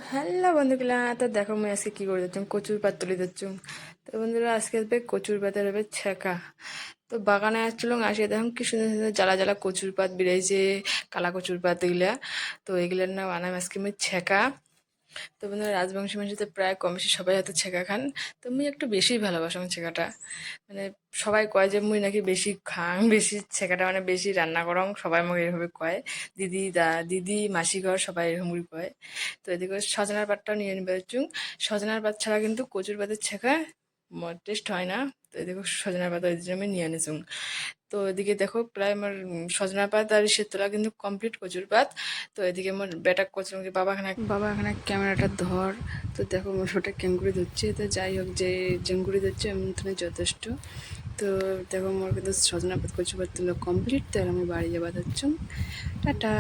Hello বন্ধুগুলা, তো দেখো আমি আজকে কি করে যাচ্ছি, কচুর পাত তুলে যাচ্ছি। তো বন্ধুরা আজকে আসবে কচুর পাতের হবে ছেঁকা। তো বাগানে আসছিল, আসিয়ে দেখুন কি সুন্দর সুন্দর জ্বালা জ্বালা কচুর পাত বেরিয়েছে, কালা কচুর পাত এগুলা। তো এগুলার নাম আনাম আজকে আমি ছেঁকা। তো বন্ধুরা রাজবংশী মানুষের প্রায় কম বেশি সবাই হয়তো ছেঁকা খান। তো মুই একটু বেশি ভালোবাসি আমি ছেঁকাটা। মানে সবাই কয় যে মুই নাকি বেশি খাং, বেশি ছেঁকাটা মানে বেশি রান্না করং, সবাই আমাকে এভাবে কয়। দিদি মাসি ঘর সবাই এরকম করে কয়। তো এদিকে সজনার পাতটাও নিয়ে নিবে চুং। সজনার পাত ছাড়া কিন্তু কচুর পাতের ছেঁকা টেস্ট হয় না। তো এদিকে সজনার পাতা এই জন্য আমি নিয়ে নিছুং। তো এদিকে দেখো প্রায় আমার সজনা পাত আর ইসের তোলা কিন্তু কমপ্লিট কচুর পাত। তো এদিকে আমার বেটা করছিলাম কি বাবা এখানে ক্যামেরাটা ধর। তো দেখো আমার ওটা ক্যাঙ্গুরি ধরছে। তো যাই হোক, যে জেঙ্গুরি ধরছে এমন যথেষ্ট। তো দেখো আমার কিন্তু সজনা পাত কচুর পাত তোলা কমপ্লিট। তো আর আমি বাড়ি যাবার হচ্ছ। টাটা।